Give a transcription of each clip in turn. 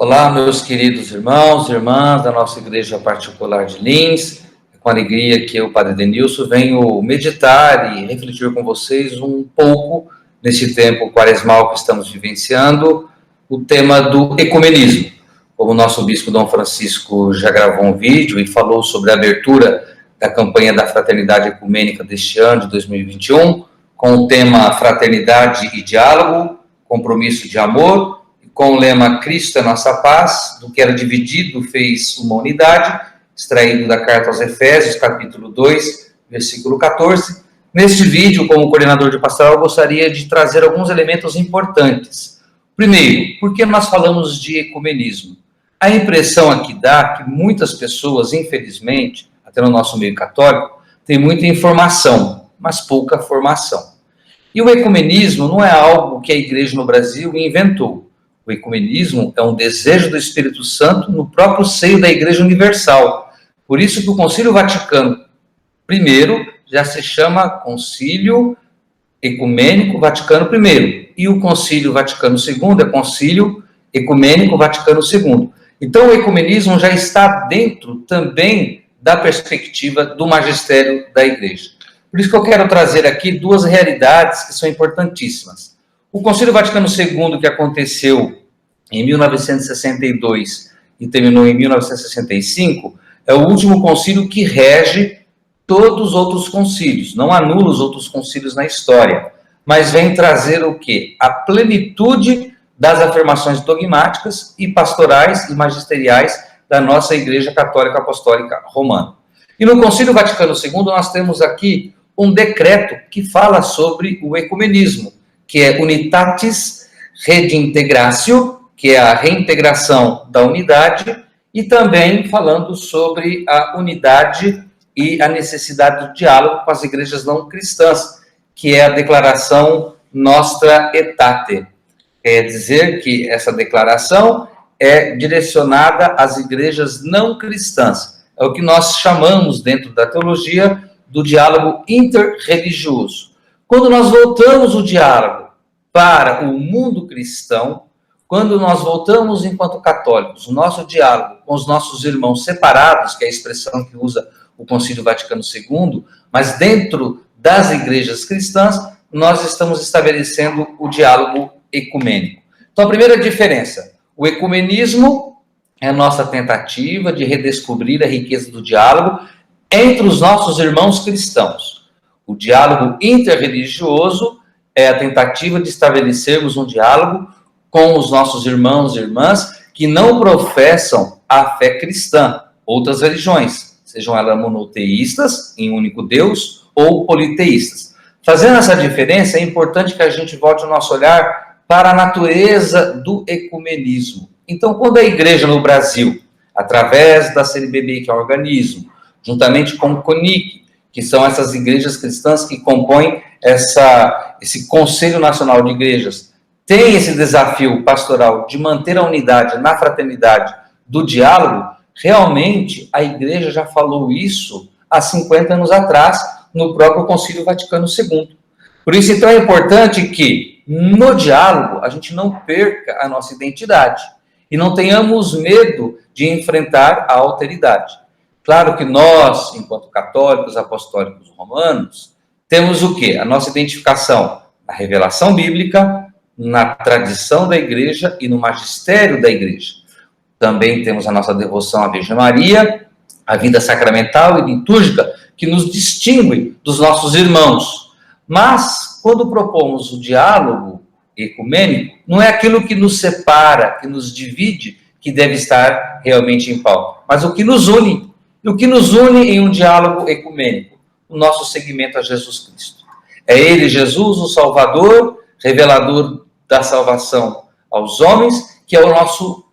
Olá, meus queridos irmãos e irmãs da nossa Igreja Particular de Lins. É com alegria que eu, Padre Denilson, venho meditar e refletir com vocês um pouco nesse tempo quaresmal que estamos vivenciando, o tema do ecumenismo. Como o nosso bispo Dom Francisco já gravou um vídeo e falou sobre a abertura da campanha da Fraternidade Ecumênica deste ano, de 2021, com o tema Fraternidade e Diálogo, Compromisso de Amor, com o lema Cristo é nossa paz, do que era dividido fez uma unidade, extraído da carta aos Efésios, capítulo 2, versículo 14. Neste vídeo, como coordenador de pastoral, eu gostaria de trazer alguns elementos importantes. Primeiro, por que nós falamos de ecumenismo? A impressão aqui dá que muitas pessoas, infelizmente, até no nosso meio católico, têm muita informação, mas pouca formação. E o ecumenismo não é algo que a Igreja no Brasil inventou. O ecumenismo é um desejo do Espírito Santo no próprio seio da Igreja Universal. Por isso que o Concílio Vaticano I já se chama Concílio Ecumênico Vaticano I. E o Concílio Vaticano II é Concílio Ecumênico Vaticano II. Então o ecumenismo já está dentro também da perspectiva do magistério da Igreja. Por isso que eu quero trazer aqui duas realidades que são importantíssimas. O Concílio Vaticano II, que aconteceu em 1962 e terminou em 1965, é o último concílio que rege todos os outros concílios, não anula os outros concílios na história, mas vem trazer o quê? A plenitude das afirmações dogmáticas e pastorais e magisteriais da nossa Igreja Católica Apostólica Romana. E no Concílio Vaticano II nós temos aqui um decreto que fala sobre o ecumenismo, que é Unitatis Redintegratio, que é a reintegração da unidade, e também falando sobre a unidade e a necessidade do diálogo com as igrejas não cristãs, que é a declaração Nostra Aetate. Quer dizer que essa declaração é direcionada às igrejas não cristãs. É o que nós chamamos, dentro da teologia, do diálogo interreligioso. Quando nós voltamos o diálogo para o mundo cristão, quando nós voltamos enquanto católicos, o nosso diálogo com os nossos irmãos separados, que é a expressão que usa o Concílio Vaticano II, mas dentro das igrejas cristãs, nós estamos estabelecendo o diálogo ecumênico. Então, a primeira diferença, o ecumenismo é a nossa tentativa de redescobrir a riqueza do diálogo entre os nossos irmãos cristãos. O diálogo interreligioso é a tentativa de estabelecermos um diálogo com os nossos irmãos e irmãs que não professam a fé cristã, outras religiões, sejam elas monoteístas, em um único Deus, ou politeístas. Fazendo essa diferença, é importante que a gente volte o nosso olhar para a natureza do ecumenismo. Então, quando a Igreja no Brasil, através da CNBB, que é um organismo, juntamente com o CONIC, que são essas igrejas cristãs que compõem esse Conselho Nacional de Igrejas, tem esse desafio pastoral de manter a unidade na fraternidade do diálogo, realmente a Igreja já falou isso há 50 anos atrás, no próprio Concílio Vaticano II. Por isso, então, é importante que, no diálogo, a gente não perca a nossa identidade e não tenhamos medo de enfrentar a alteridade. Claro que nós, enquanto católicos apostólicos romanos, temos o quê? A nossa identificação na revelação bíblica, na tradição da Igreja e no magistério da Igreja. Também temos a nossa devoção à Virgem Maria, a vida sacramental e litúrgica, que nos distingue dos nossos irmãos. Mas, quando propomos o diálogo ecumênico, não é aquilo que nos separa, que nos divide, que deve estar realmente em pauta, mas o que nos une. E o que nos une em um diálogo ecumênico? O nosso seguimento a Jesus Cristo. É Ele, Jesus, o Salvador, revelador da salvação aos homens, que é o nosso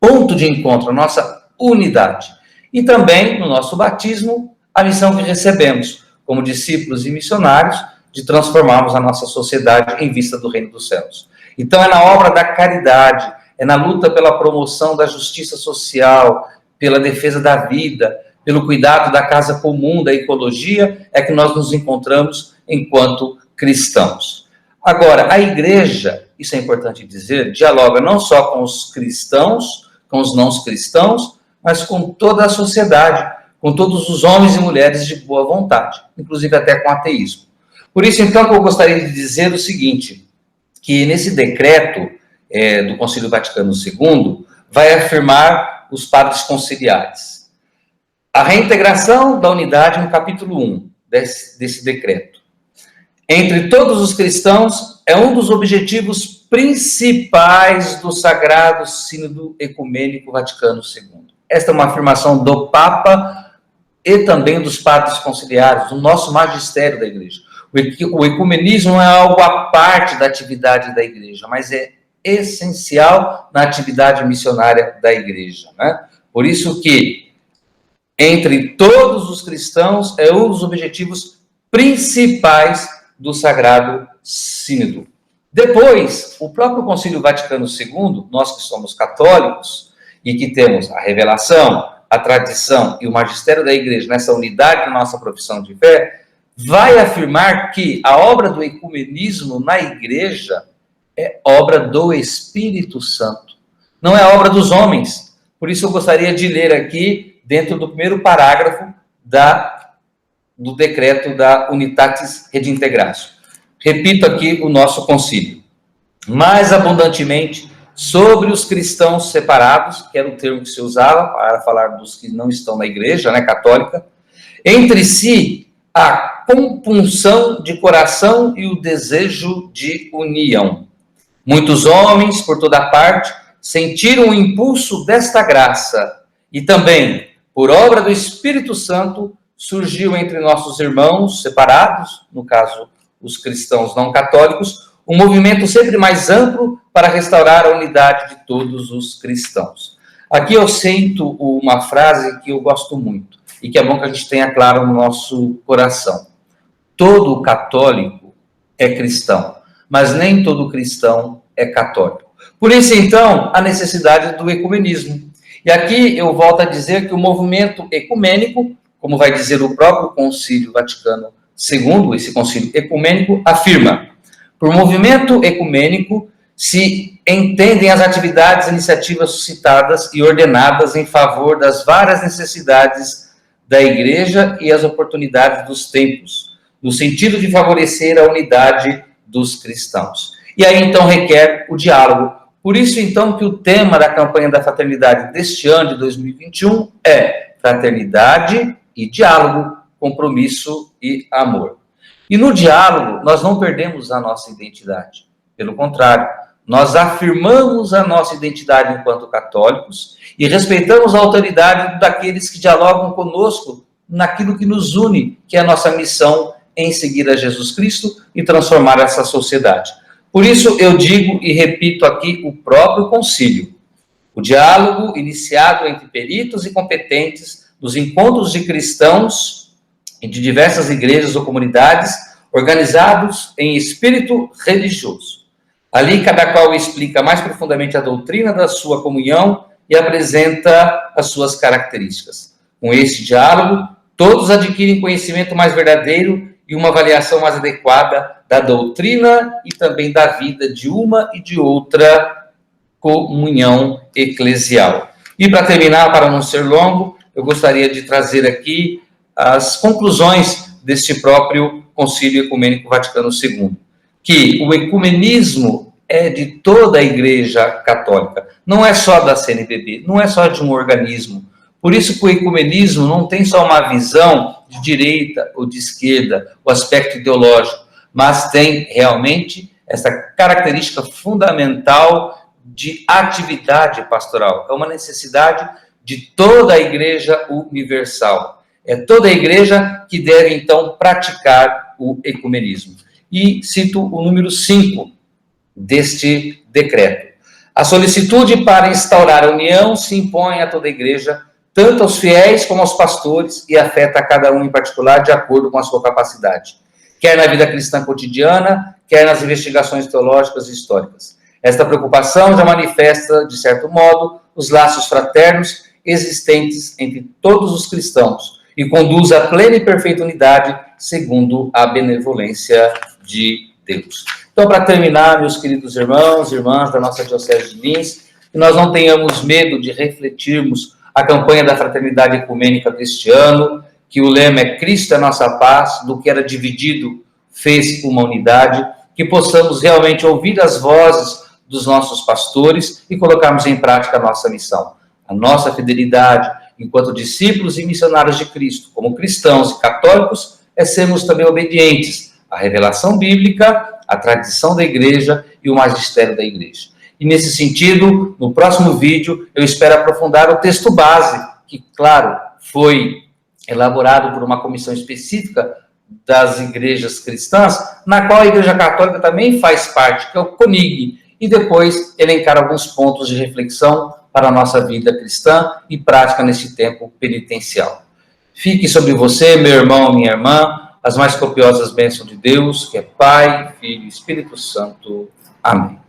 ponto de encontro, a nossa unidade. E também, no nosso batismo, a missão que recebemos, como discípulos e missionários, de transformarmos a nossa sociedade em vista do reino dos céus. Então, é na obra da caridade, é na luta pela promoção da justiça social, pela defesa da vida, pelo cuidado da casa comum, da ecologia, é que nós nos encontramos enquanto cristãos. Agora, a Igreja, isso é importante dizer, dialoga não só com os cristãos, com os não cristãos, mas com toda a sociedade, com todos os homens e mulheres de boa vontade, inclusive até com ateísmo. Por isso, então, que eu gostaria de dizer o seguinte, que nesse decreto do Concílio Vaticano II, vai afirmar os padres conciliares a reintegração da unidade no capítulo 1 desse decreto. Entre todos os cristãos, é um dos objetivos principais do Sagrado Sínodo Ecumênico Vaticano II. Esta é uma afirmação do Papa e também dos padres conciliares, do nosso magistério da Igreja. O ecumenismo não é algo à parte da atividade da Igreja, mas é essencial na atividade missionária da Igreja, né? Por isso que, entre todos os cristãos, é um dos objetivos principais do Sagrado Sínodo. Depois, o próprio Concílio Vaticano II, nós que somos católicos e que temos a revelação, a tradição e o magistério da Igreja nessa unidade da nossa profissão de fé, vai afirmar que a obra do ecumenismo na Igreja é obra do Espírito Santo, não é obra dos homens. Por isso eu gostaria de ler aqui, dentro do primeiro parágrafo do decreto da Unitatis Redintegratio. Repito aqui o nosso concílio. Mais abundantemente sobre os cristãos separados, que era o termo que se usava para falar dos que não estão na Igreja, né, católica, entre si a compunção de coração e o desejo de união. Muitos homens, por toda parte, sentiram o impulso desta graça e também, por obra do Espírito Santo, surgiu entre nossos irmãos separados, no caso, os cristãos não católicos, um movimento sempre mais amplo para restaurar a unidade de todos os cristãos. Aqui eu sinto uma frase que eu gosto muito e que é bom que a gente tenha claro no nosso coração. Todo católico é cristão, mas nem todo cristão é católico. Por isso, então, a necessidade do ecumenismo. E aqui eu volto a dizer que o movimento ecumênico, como vai dizer o próprio Concílio Vaticano II, esse concílio ecumênico, afirma: por movimento ecumênico se entendem as atividades e iniciativas suscitadas e ordenadas em favor das várias necessidades da Igreja e as oportunidades dos tempos, no sentido de favorecer a unidade dos cristãos. E aí, então, requer o diálogo. Por isso, então, que o tema da campanha da fraternidade deste ano, de 2021, é fraternidade e diálogo, compromisso e amor. E no diálogo, nós não perdemos a nossa identidade. Pelo contrário, nós afirmamos a nossa identidade enquanto católicos e respeitamos a autoridade daqueles que dialogam conosco naquilo que nos une, que é a nossa missão em seguir a Jesus Cristo e transformar essa sociedade. Por isso, eu digo e repito aqui o próprio concílio. O diálogo iniciado entre peritos e competentes nos encontros de cristãos e de diversas igrejas ou comunidades organizados em espírito religioso. Ali, cada qual explica mais profundamente a doutrina da sua comunhão e apresenta as suas características. Com esse diálogo, todos adquirem conhecimento mais verdadeiro e uma avaliação mais adequada da doutrina e também da vida de uma e de outra comunhão eclesial. E para terminar, para não ser longo, eu gostaria de trazer aqui as conclusões deste próprio Concílio Ecumênico Vaticano II, que o ecumenismo é de toda a Igreja Católica, não é só da CNBB, não é só de um organismo. Por isso que o ecumenismo não tem só uma visão de direita ou de esquerda, o aspecto ideológico, mas tem realmente essa característica fundamental de atividade pastoral. É uma necessidade de toda a Igreja universal. É toda a Igreja que deve, então, praticar o ecumenismo. E cito o número 5 deste decreto. A solicitude para instaurar a união se impõe a toda a Igreja, tanto aos fiéis como aos pastores, e afeta a cada um em particular de acordo com a sua capacidade, quer na vida cristã cotidiana, quer nas investigações teológicas e históricas. Esta preocupação já manifesta, de certo modo, os laços fraternos existentes entre todos os cristãos e conduz à plena e perfeita unidade segundo a benevolência de Deus. Então, para terminar, meus queridos irmãos e irmãs da nossa Diocese de Lins, que nós não tenhamos medo de refletirmos a campanha da Fraternidade Ecumênica deste ano, que o lema é Cristo é nossa paz, do que era dividido fez uma unidade, que possamos realmente ouvir as vozes dos nossos pastores e colocarmos em prática a nossa missão. A nossa fidelidade, enquanto discípulos e missionários de Cristo, como cristãos e católicos, é sermos também obedientes à revelação bíblica, à tradição da igreja e o magistério da igreja. E nesse sentido, no próximo vídeo, eu espero aprofundar o texto base, que, claro, foi elaborado por uma comissão específica das igrejas cristãs, na qual a Igreja Católica também faz parte, que é o CONIG, e depois elencar alguns pontos de reflexão para a nossa vida cristã e prática nesse tempo penitencial. Fique sobre você, meu irmão, minha irmã, as mais copiosas bênçãos de Deus, que é Pai, Filho e Espírito Santo. Amém.